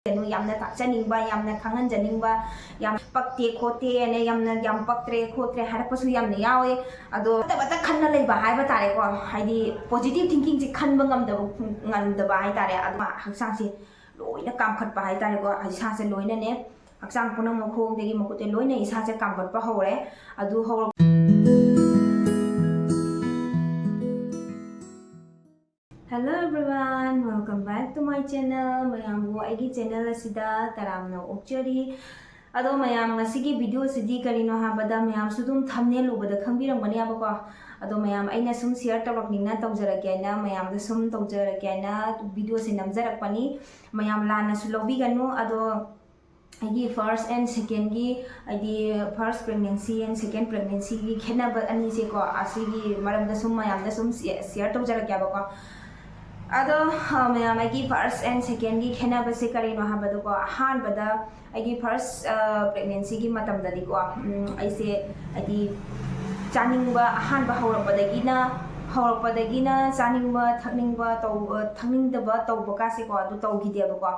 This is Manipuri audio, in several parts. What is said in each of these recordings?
ꯌꯥꯝꯅ ꯇꯥꯛꯆꯅꯤꯡꯕ ꯌꯥꯝꯅ ꯈꯪꯍꯟꯖꯅꯤꯡꯕ ꯌꯥꯝ ꯄꯛꯇꯦ ꯈꯣꯠꯇꯦ ꯑꯅ ꯌꯥꯝ ꯄꯛꯇ꯭ꯔꯦ ꯈꯣꯠꯇ꯭ꯔꯦ ꯍꯥꯏꯔꯛꯄꯁꯨ ꯌꯥꯝꯅ ꯌꯥꯎꯋꯦ ꯑꯗꯣ ꯐꯠꯇꯕꯇ ꯈꯟꯅ ꯂꯩꯕ ꯍꯥꯏꯕ ꯇꯥꯔꯦꯀꯣ ꯍꯥꯏꯗꯤ ꯄꯣꯖꯤꯇꯤꯚ ꯊꯤꯡꯀꯤꯡꯁꯦ ꯈꯟꯕ ꯉꯝꯗꯕ ꯍꯥꯏꯇꯥꯔꯦ ꯑꯗꯨꯒ ꯍꯛꯆꯥꯡꯁꯦ ꯂꯣꯏꯅ ꯀꯥꯝꯈꯠꯄ ꯍꯥꯏꯇꯥꯔꯦꯀꯣ ꯏꯁꯥꯁꯦ ꯂꯣꯏꯅꯅꯦ ꯍꯛꯆꯥꯡ ꯄꯨꯝꯅꯃꯛ ꯈꯣꯡꯗꯒꯤ ꯃꯈꯨꯠꯇꯩ ꯂꯣꯏꯅ ꯏꯁꯥꯁꯦ ꯀꯥꯝꯈꯠꯄ ꯍꯧꯔꯦ ꯑꯗꯨ Hello everyone, welcome back to my channel. mayambu aigi channel asida taramna okchari. Ado mayam ngasigi video sidi karino habada mayam sudum thumbnail ubada khangbiramgani abako. Ado mayam aina sum share tawrakningna tawjarakena mayam da sum tawjarakena video se namjarakpani mayam lana su lobiganu ado aigi first and second gi aigi first pregnancy and second pregnancy gi khenaba ani se ko asigi maramda sum mayam da sum share tawjarakya abako. Ado mayam aigi first and second gi khenabase karino habado ko ahanbada aigi first pregnancy gi matamdadi ko aise aigi chaningba ahanba haurakpadagina chaningba thakningdaba tawba kase ko adu tawgideba ko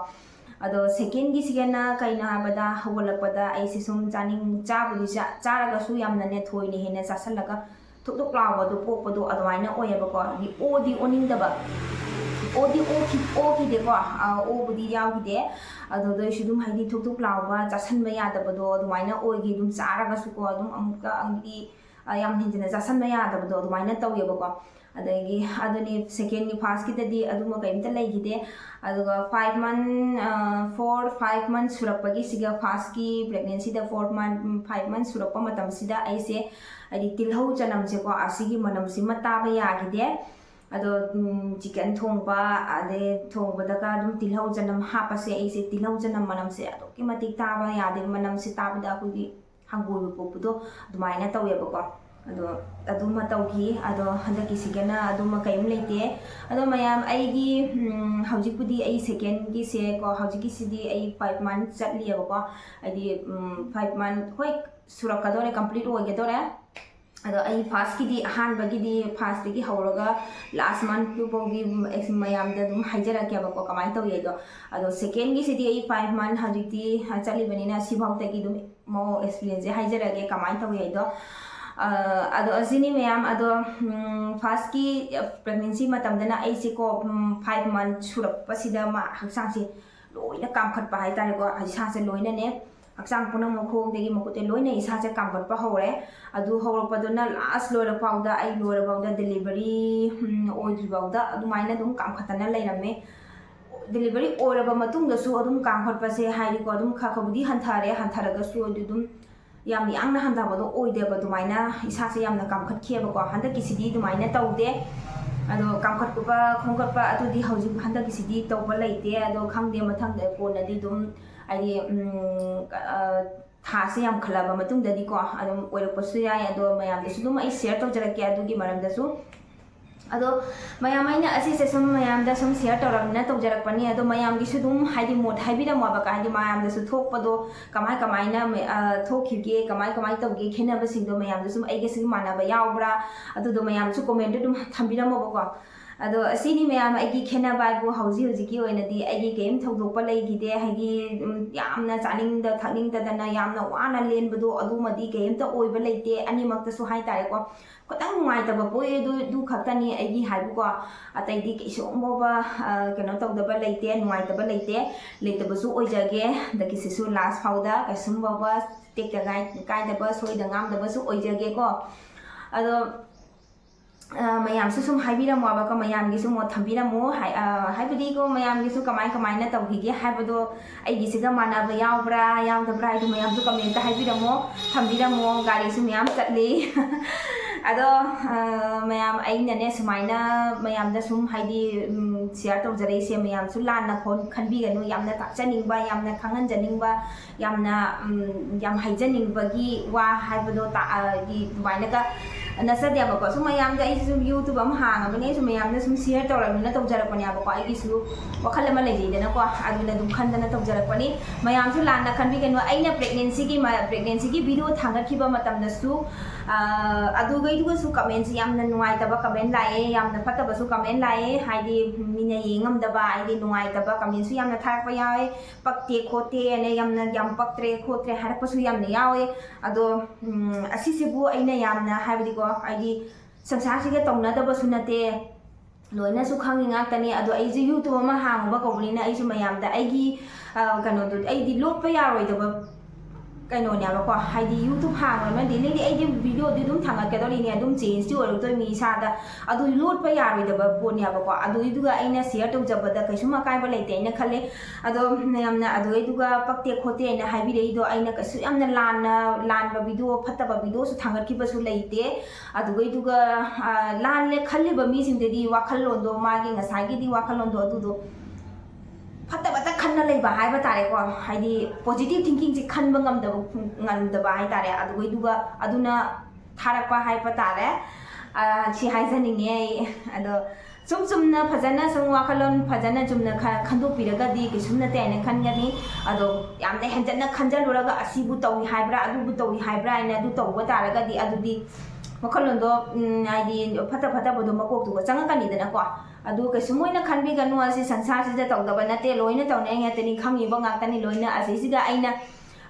ado second gi sigena kaina habada hawalakpada aise sum chaning chabudi charaga su yamna ne thoine hena chasalaga thuk lawa do pokpado adwaina oyeba ko di odi oningdaba Odi de ko obudi yaugide ado do shudum haidi thuk lawa chasanba yadabado adumaina oigi dum charaga su ko adum amuka angi yam hinjina chasanba yadabado adumaina tawyeba ko adagi aduni second ni first kitadi aduma kaimta leigide aduga 5 months surakpagi siga first ki pregnancy da 5 months surakpa matam sida aise adi tilhau chanam se ko asigi manam sima taba yagide ado chicken thongba ade thongba daga dum tilhau janam hapase aise tilhau janam manam se adoki matik taba yade manam se taba da kugi hangul popudo dumaina taweba ko ado ma tawgi ado handaki sigena ado ma kaim leite ado mayam aigi haujikudi ai second gi se ko haujiki sidi ai 5 months chatliya ko adi 5 months hoi surakadore complete ogedore ado ai first kidi ahan bagidi first gi hawraga last month tu bogi mayam da dum haijara kya ba ko kamai taw yedo ado second gi sidi ai 5 month hajiti chali banina sibhaw ta gi dum mo experience haijara ge kamai taw yedo ado azini mayam ado first ki pregnancy matam dana ai si ko 5 month surak pasida ma haksang si loina kamkhat pa hai tare ko sa se loina ne Aksang punamuk khongdagi makute loina isase kamkhatpa hore adu hawrakpaduna last loirapauda ai loirapauda delivery oidribauda adumaina dum kamkhatana leirame delivery oiraba matungda su adum kamkhatpase hairi ko adum khakhabudi hantharaga su adum yam yangna handabado oideba adumaina isase yamna kamkhatkheba ko handaki sidi adumaina tawde ado kamkhatpa khongkhatpa adudi hauji handaki sidi tawba leite ado khangde mathangda konadi dum ai thase yam khalaba matungdadi ko adum oirakpasu yai ado mayam desu dum ai share tawjarake adugi maramdasu ado mayam aina asise sum mayam da sum share tawrakna tawjarakpani ado mayam gi su dum haidi mod haibiramo ba ka haidi mayam desu thokpado kamai na thokhige kamai tawge khenaba singdo mayam desu ai ge sing manaba yaubra ado do mayam su comment dum thambiramo ba ko ado asini mayam aigi khenaba bu hauji ki oinadi aigi game thogdokpa leigide haigi yamna chaning da thakning da dana yamna wana lenbado adumadi game ta oiba leite animakta su hai tare ko kotang ngai ta ba poi du khaktani aigi haibu ko atai di kisombo ba keno togdaba leite ngai ta ba leite ba su oijage da kisisu last fauda kasumba ba tek ka kai da ba soi da ngam da ba su oijage ko ado mayam su sum haibiramo ba ka mayam gi su mo thambiramo haibudi ko mayam gi su kamai na tawhige haibado ai gi siga mana ba yaubra yaudabra ai mayam su comment ta haibiramo thambiramo gari su mayam chatli ado mayam ai nane sumaina mayam da sum haidi share tawjare se mayam su lanna khanbi ganu yamna takchaningba yamna khanghanjaningba yam haijaningba gi wa haibado ta gi baina ka ꯅꯠꯆꯗꯦꯕꯀꯣ ꯁꯨꯝ ꯃꯌꯥꯝꯗ ꯑꯩꯁꯨ ꯁꯨꯝ ꯌꯨꯇ꯭ꯌꯨꯕ ꯑꯃ ꯍꯥꯡꯉꯕꯅꯦ ꯁꯨꯝ ꯃꯌꯥꯝꯗ ꯁꯨꯝ ꯁꯤꯌꯔ ꯇꯧꯔꯕꯅꯤꯅ ꯇꯧꯖꯔꯛꯄꯅꯦꯕꯀꯣ ꯑꯩꯒꯤꯁꯨ ꯋꯥꯈꯜ ꯑꯃ ꯂꯩꯖꯩꯗꯅꯀꯣ ꯑꯗꯨꯅ ꯑꯗꯨꯝ ꯈꯟꯗꯅ ꯇꯧꯖꯔꯛꯄꯅꯤ ꯃꯌꯥꯝꯁꯨ ꯂꯥꯟꯅ ꯈꯟꯕꯤꯒꯅꯨ ꯑꯩꯅ ꯄ꯭ꯔꯦꯒꯅꯦꯟꯁꯤꯒꯤ ꯚꯤꯗꯤꯑꯣ ꯊꯥꯡꯒꯠꯈꯤꯕ ꯃꯇꯝꯗꯁꯨ ꯑꯗꯨꯒꯩꯗꯨꯒꯁꯨ ꯀꯃꯦꯟꯁꯤ ꯌꯥꯝꯅ ꯅꯨꯡꯉꯥꯏꯇꯕ ꯀꯃꯦꯟ ꯂꯥꯛꯑꯦ ꯌꯥꯝꯅ ꯐꯠꯇꯕꯁꯨ ꯀꯃꯦꯟ ꯂꯥꯛꯑꯦ ꯍꯥꯏꯗꯤ ꯃꯤꯅ ꯌꯦꯡꯉꯝꯗꯕ ꯍꯥꯏꯗꯤ ꯅꯨꯡꯉꯥꯏꯇꯕ ꯀꯃꯦꯟꯁꯨ ꯌꯥꯝꯅ ꯊꯥꯔꯛꯄ ꯌꯥꯎꯋꯦ ꯄꯛꯇꯦ ꯈꯣꯠꯇꯦ ꯑꯅ ꯌꯥꯝ ꯄꯛꯇ꯭ꯔꯦ ꯈꯣꯠꯇ꯭ꯔꯦ ꯍꯥꯏꯔꯛꯄꯁꯨ ꯌꯥꯝꯅ ꯌꯥꯎꯋꯦ ꯑꯗꯣ ꯑꯁꯤꯁꯤꯕꯨ ꯑꯩꯅ ꯌꯥꯝꯅ ꯍꯥꯏꯕꯗꯤꯀꯣ ꯍꯥꯏꯗꯤ ꯁꯪꯁꯥꯔꯁꯤꯒ ꯇꯧꯅꯗꯕꯁꯨ ꯅꯠꯇꯦ ꯂꯣꯏꯅꯁꯨ ꯈꯪꯉꯤ ꯉꯥꯛꯇꯅꯤ ꯑꯗꯣ ꯑꯩꯁꯦ ꯌꯨꯇ꯭ꯌꯨꯕ ꯑꯃ ꯍꯥꯡꯉꯨꯕ ꯀꯧꯕꯅꯤꯅ ꯑꯩꯁꯨ ꯃꯌꯥꯝꯗ ꯑꯩꯒꯤ ꯀꯩꯅꯣꯗꯨ ꯑꯩꯗꯤ ꯂꯣꯠꯄ ꯌꯥꯔꯣꯏꯗꯕ ꯀꯩꯅꯣꯅꯦꯕꯀꯣ ꯍꯥꯏꯗꯤ ꯌꯨꯇ꯭ꯌꯨꯕ ꯍꯥꯡꯉꯕꯅ ꯗꯦꯂꯤꯗꯤ ꯑꯩꯗꯤ ꯚꯤꯗꯤꯑꯣꯗꯤ ꯑꯗꯨꯝ ꯊꯥꯡꯒꯠꯀꯗꯧꯔꯤꯅꯦ ꯑꯗꯨꯝ ꯆꯦꯟꯖꯇꯤ ꯑꯣꯏꯔꯛꯇꯣꯏꯅꯤ ꯏꯁꯥꯗ ꯑꯗꯨ ꯂꯣꯠꯄ ꯌꯥꯔꯣꯏꯗꯕ ꯄꯣꯠꯅꯦꯕꯀꯣ ꯑꯗꯨꯒꯤꯗꯨꯒ ꯑꯩꯅ ꯁꯤꯌꯔ ꯇꯧꯖꯕꯗ ꯀꯩꯁꯨꯝ ꯑꯀꯥꯏꯕ ꯂꯩꯇꯦ ꯑꯩꯅ ꯈꯜꯂꯦ ꯑꯗꯣ ꯃꯌꯥꯝꯅ ꯑꯗꯨꯒꯩꯗꯨꯒ ꯄꯛꯇꯦ ꯈꯣꯠꯇꯦ ꯍꯥꯏꯅ ꯍꯥꯏꯕꯤꯔꯛꯏꯗꯣ ꯑꯩꯅ ꯀꯩꯁꯨ ꯌꯥꯝꯅ ꯂꯥꯟꯕ ꯚꯤꯗꯤꯑꯣ ꯐꯠꯇꯕ ꯚꯤꯗꯤꯑꯣꯁꯨ ꯊꯥꯡꯒꯠꯈꯤꯕꯁꯨ ꯂꯩꯇꯦ ꯑꯗꯨꯒꯩꯗꯨꯒ ꯂꯥꯜꯂꯦ ꯈꯜꯂꯤꯕ ꯃꯤꯁꯤꯡꯗꯗꯤ ꯋꯥꯈꯜꯂꯣꯟꯗꯣ ꯃꯥꯒꯤ ꯉꯁꯥꯏꯒꯤꯗꯤ ꯋꯥꯈꯜꯂꯣꯟꯗꯣ ꯑꯗꯨꯗꯣ ꯐꯠꯇꯕꯇ ꯈꯟꯅ ꯂꯩꯕ ꯍꯥꯏꯕ ꯇꯥꯔꯦꯀꯣ ꯍꯥꯏꯗꯤ ꯄꯣꯖꯤꯇꯤቭ ꯊꯤꯡꯀꯤꯡꯁꯦ ꯈꯟꯕ ꯉꯝꯗꯕ ꯍꯥꯏꯇꯥꯔꯦ ꯑꯗꯨꯒꯩꯗꯨꯒ ꯑꯗꯨꯅ ꯊꯥꯔꯛꯄ ꯍꯥꯏꯕ ꯇꯥꯔꯦ ꯁꯤ ꯍꯥꯏꯖꯅꯤꯡꯉꯦ ꯑꯩ ꯑꯗꯣ ꯁꯨꯝ ꯆꯨꯝꯅ ꯐꯖꯅ ꯁꯨꯝ ꯋꯥꯈꯜꯂꯣꯟ ꯐꯖꯅ ꯆꯨꯝꯅ ꯈꯟꯗꯣꯛꯄꯤꯔꯒꯗꯤ ꯀꯩꯁꯨꯝ ꯅꯠꯇꯦ ꯍꯥꯏꯅ ꯈꯟꯒꯅꯤ ꯑꯗꯣ ꯌꯥꯝꯅ ꯍꯦꯟꯖꯟꯅ ꯈꯟꯖꯜꯂꯨꯔꯒ ꯑꯁꯤꯕꯨ ꯇꯧꯏ ꯍꯥꯏꯕ꯭ꯔꯥ ꯑꯗꯨꯕꯨ ꯇꯧꯏ ꯍꯥꯏꯕ꯭ꯔꯥ ꯍꯥꯏꯅ ꯑꯗꯨ ꯇꯧꯕ ꯇꯥꯔꯒꯗꯤ ꯑꯗꯨꯗꯤ ꯋꯥꯈꯜꯂꯣꯟꯗꯣ ꯍꯥꯏꯗꯤ ꯐꯠꯇꯕꯗꯣ ꯃꯀꯣꯛꯇꯨꯒ ꯆꯪꯉꯛꯀꯅꯤꯗꯅꯀꯣ ꯑꯗꯨ ꯀꯩꯁꯨꯝ ꯑꯣꯏꯅ ꯈꯟꯕꯤꯒꯅꯨ ꯑꯁꯤ ꯁꯪꯁꯥꯔꯁꯤꯗ ꯇꯧꯗꯕ ꯅꯠꯇꯦ ꯂꯣꯏꯅ ꯇꯧꯅꯩ ꯉꯥꯛꯇꯅꯤ ꯈꯪꯉꯤꯕ ꯉꯥꯛꯇꯅꯤ ꯂꯣꯏꯅ ꯑꯁꯤꯁꯤꯗ ꯑꯩꯅ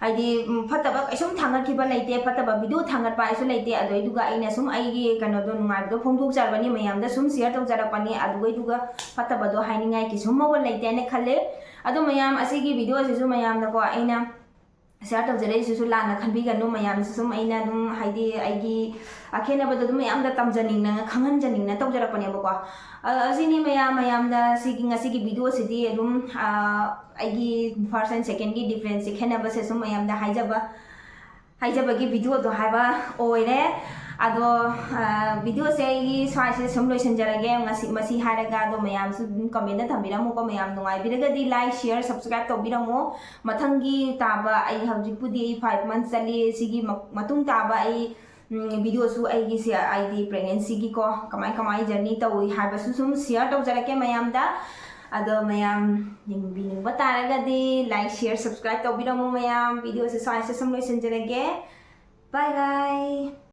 ꯍꯥꯏꯗꯤ ꯐꯠꯇꯕ ꯀꯩꯁꯨꯝ ꯊꯥꯡꯒꯠꯈꯤꯕ ꯂꯩꯇꯦ ꯐꯠꯇꯕ ꯚꯤꯗꯤꯑꯣ ꯊꯥꯡꯒꯠꯄ ꯍꯥꯏꯁꯨ ꯂꯩꯇꯦ ꯑꯗꯨꯏꯗꯨꯒ ꯑꯩꯅ ꯁꯨꯝ ꯑꯩꯒꯤ ꯀꯩꯅꯣꯗꯣ ꯅꯨꯡꯉꯥꯏꯕꯗꯣ ꯐꯣꯡꯗꯣꯛꯆꯔꯕꯅꯤ ꯃꯌꯥꯝꯗ ꯁꯨꯝ ꯁꯤꯌꯔ ꯇꯧꯖꯔꯛꯄꯅꯤ ꯑꯗꯨꯒꯩꯗꯨꯒ ꯐꯠꯇꯕꯗꯣ ꯍꯥꯏꯅꯤꯡꯉꯥꯏ ꯀꯩꯁꯨꯝ ꯃꯋꯟ ꯂꯩꯇꯦ ꯍꯥꯏꯅ ꯈꯜꯂꯦ ꯑꯗꯣ ꯃꯌꯥꯝ ꯑꯁꯤꯒꯤ ꯚꯤꯗꯤꯑꯣꯁꯤꯁꯨ ꯃꯌꯥꯝꯗꯀꯣ ꯑꯩꯅ ꯁꯤꯌꯔ ꯇꯧꯖꯔꯛꯏꯁꯤꯁꯨ ꯂꯥꯟꯅ ꯈꯟꯕꯤꯒꯅꯨ ꯃꯌꯥꯝꯁꯨ ꯁꯨꯝ ꯑꯩꯅ ꯑꯗꯨꯝ ꯍꯥꯏꯗꯤ ꯑꯩꯒꯤ ꯑꯈꯦꯟꯅꯕꯗꯣ ꯑꯗꯨꯝ ꯃꯌꯥꯝꯗ ꯇꯝꯖꯅꯤꯡꯅ ꯈꯪꯍꯟꯖꯅꯤꯡꯅ ꯇꯧꯖꯔꯛꯄꯅꯦꯕꯀꯣ ꯑꯁꯤꯅꯤ ꯃꯌꯥꯝꯗ ꯉꯁꯤꯒꯤ ꯚꯤꯗꯤꯑꯣꯁꯤꯗꯤ ꯑꯗꯨꯝ ꯑꯩꯒꯤ ꯐꯥꯔꯁ ꯑꯦꯟ ꯁꯦꯀꯦꯟꯒꯤ ꯗꯤꯐ꯭ꯔꯦꯟꯁꯁꯦ ꯈꯦꯠꯅꯕꯁꯦ ꯁꯨꯝ ꯃꯌꯥꯝꯗ ꯍꯥꯏꯖꯕꯒꯤ ꯚꯤꯗꯤꯑꯣꯗꯣ ꯍꯥꯏꯕ ꯑꯣꯏꯔꯦ ꯑꯗꯣ ꯚꯤꯗꯤꯑꯣꯁꯦ ꯑꯩꯒꯤ ꯁ꯭ꯋꯥꯏꯁꯦ ꯁꯨꯝ ꯂꯣꯏꯁꯤꯟꯖꯔꯒꯦ ꯃꯁꯤ ꯍꯥꯏꯔꯒ ꯑꯗꯣ ꯃꯌꯥꯝꯁꯨ ꯑꯗꯨꯝ ꯀꯃꯦꯟꯇ ꯊꯝꯕꯤꯔꯝꯃꯨꯀꯣ ꯃꯌꯥꯝ ꯅꯨꯡꯉꯥꯏꯕꯤꯔꯒꯗꯤ ꯂꯥꯏꯛ ꯁꯤꯌꯔ ꯁꯕꯁꯀ꯭ꯔꯥꯏꯕ ꯇꯧꯕꯤꯔꯝꯃꯣ ꯃꯊꯪꯒꯤ ꯇꯥꯕ ꯑꯩ ꯍꯧꯖꯤꯛꯄꯨꯗꯤ 5 months ꯆꯠꯂꯤ ꯁꯤꯒꯤ ꯃꯇꯨꯡ ꯇꯥꯕ ꯑꯩ ꯚꯤꯗꯤꯑꯣꯁꯨ ꯑꯩꯒꯤꯁꯦ ꯑꯩꯗꯤ ꯄ꯭ꯔꯦꯒꯅꯦꯟꯁꯤꯒꯤꯀꯣ ꯀꯃꯥꯏ ꯖꯔꯅꯤ ꯇꯧꯏ ꯍꯥꯏꯕꯁꯨ ꯁꯨꯝ ꯁꯤꯌꯔ ꯇꯧꯖꯔꯛꯀꯦ ꯃꯌꯥꯝꯗ ꯑꯗꯣ ꯃꯌꯥꯝ ꯌꯦꯡꯕꯤꯅꯤꯡꯕ ꯇꯥꯔꯒꯗꯤ ꯂꯥꯏꯛ ꯁꯤꯌꯔ ꯁꯕꯁꯀ꯭ꯔꯥꯏꯕ ꯇꯧꯕꯤꯔꯝꯃꯣ ꯃꯌꯥꯝ ꯚꯤꯗꯤꯑꯣꯁꯦ ꯁ꯭ꯋꯥꯏꯁꯦ ꯁꯨꯝ ꯂꯣꯏꯁꯤꯟꯖꯔꯒꯦ ꯕꯥꯏ ꯕꯥꯏ